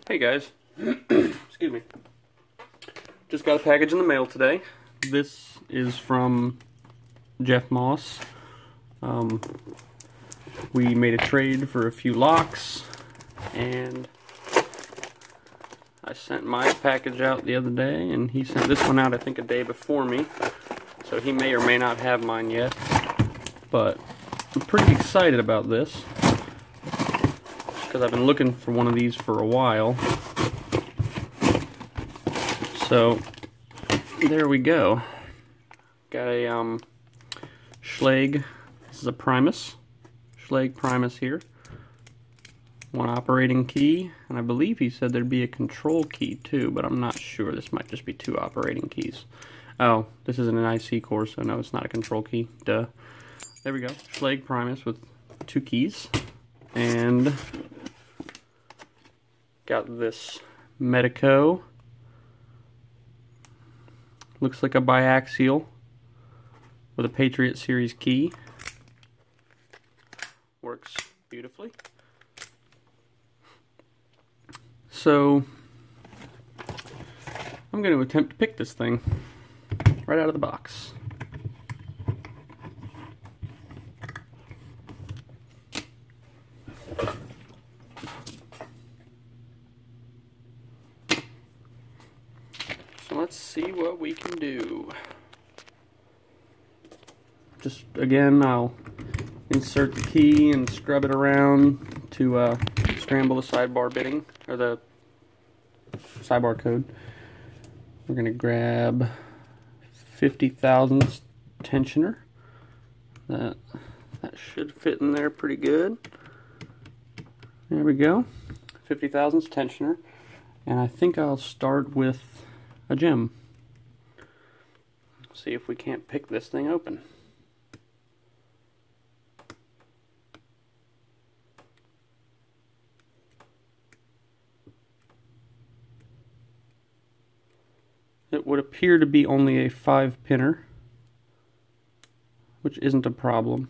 Hey guys, excuse me. Just got a package in the mail today. This is from Jeff Moss. We made a trade for a few locks, and I sent my package out the other day, and he sent this one out I think a day before me. So he may or may not have mine yet, but I'm pretty excited about this because I've been looking for one of these for a while. So there we go. Got a Schlage. This is a Primus. Schlage Primus here. One operating key, and I believe he said there'd be a control key too, but I'm not sure. This might just be two operating keys. Oh, this isn't an IC core, so no, it's not a control key. Duh. There we go. Schlage Primus with two keys. And got this Medeco. Looks like a biaxial with a Patriot Series key. Works beautifully. So I'm going to attempt to pick this thing right out of the box. So let's see what we can do. Just again, I'll insert the key and scrub it around to scramble the sidebar bitting, or the sidebar code. We're going to grab 50 thousandths tensioner. That should fit in there pretty good. There we go. 50 thousandths tensioner. And I think I'll start with a gem. See if we can't pick this thing open. It would appear to be only a 5-pinner, which isn't a problem.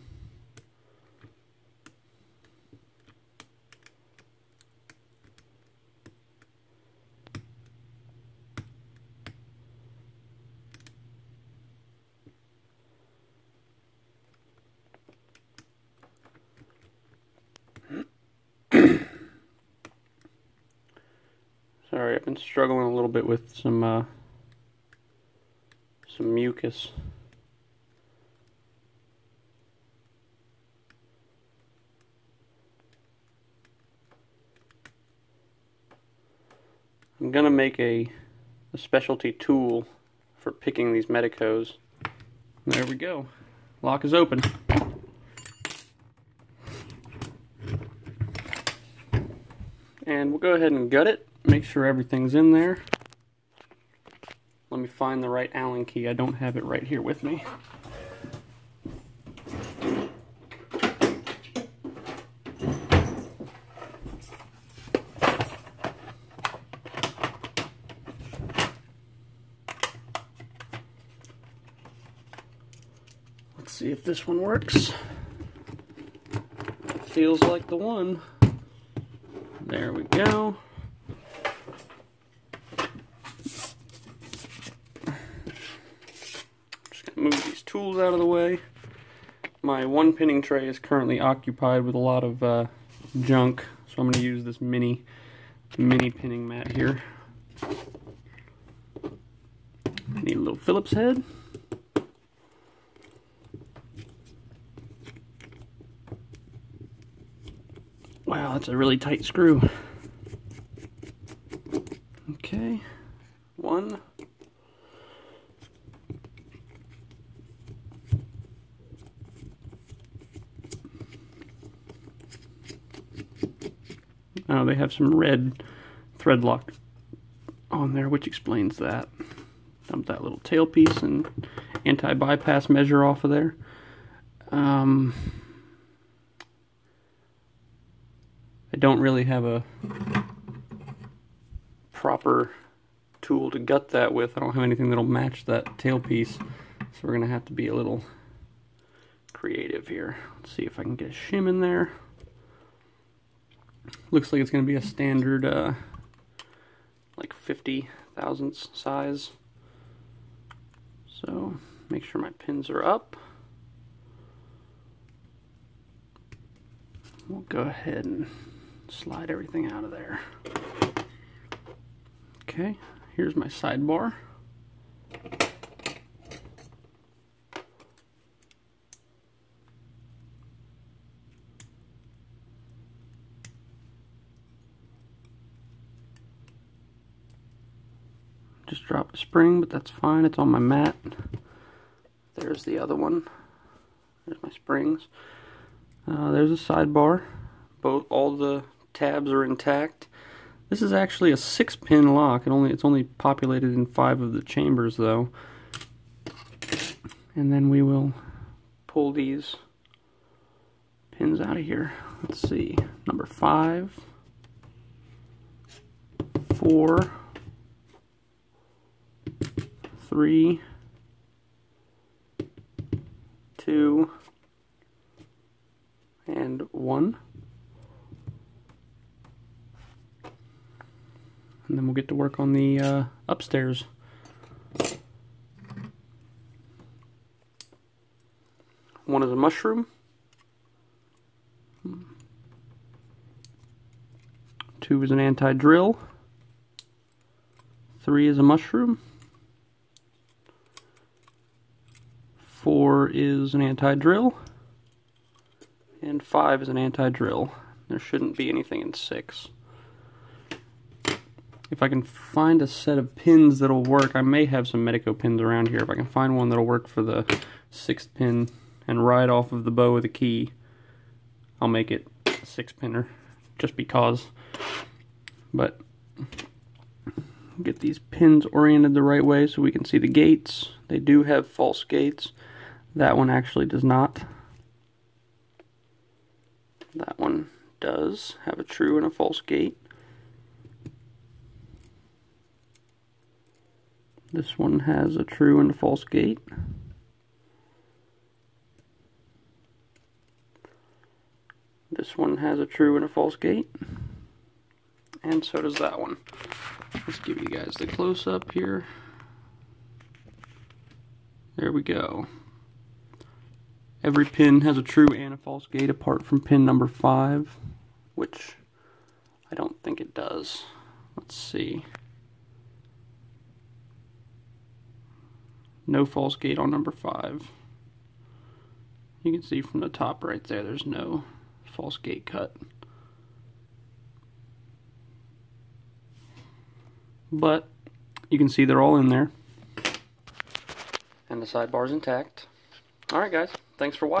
Sorry, I've been struggling a little bit with some mucus. I'm gonna make a specialty tool for picking these Medecos. There we go. Lock is open. And we'll go ahead and gut it. Make sure everything's in there. Let me find the right Allen key. I don't have it right here with me. Let's see if this one works. It feels like the one. There we go. Move these tools out of the way. My one pinning tray is currently occupied with a lot of junk, so I'm going to use this mini pinning mat here. Need a little Phillips head. Wow, that's a really tight screw. Okay, one. Oh, they have some red thread lock on there, which explains that. Dump that little tailpiece and anti-bypass measure off of there. I don't really have a proper tool to gut that with. I don't have anything that'll match that tailpiece, so we're going to have to be a little creative here. Let's see if I can get a shim in there. Looks like it's going to be a standard 50 thousandths size. So make sure my pins are up. We'll go ahead and slide everything out of there. Okay, here's my sidebar. Just dropped a spring, but that's fine. It's on my mat. There's the other one. There's my springs. There's a sidebar. All the tabs are intact. This is actually a 6-pin lock. It's only populated in 5 of the chambers, though. And then we will pull these pins out of here. Let's see. Number 5, 4, 3, 2, and 1. And then we'll get to work on the upstairs. One is a mushroom. 2 is an anti-drill. 3 is a mushroom. 4 is an anti-drill. And 5 is an anti-drill. There shouldn't be anything in 6. If I can find a set of pins that'll work, I may have some Medeco pins around here. If I can find one that'll work for the 6th pin and ride off of the bow of the key, I'll make it a 6-pinner, just because. But get these pins oriented the right way so we can see the gates. They do have false gates. That one actually does not. That one does have a true and a false gate. This one has a true and a false gate. This one has a true and a false gate. And so does that one. Let's give you guys the close-up here. There we go. Every pin has a true and a false gate apart from pin number 5, which I don't think it does. Let's see. No false gate on number 5. You can see from the top right there, there's no false gate cut. But you can see they're all in there. And the sidebar's intact. Alright guys, thanks for watching.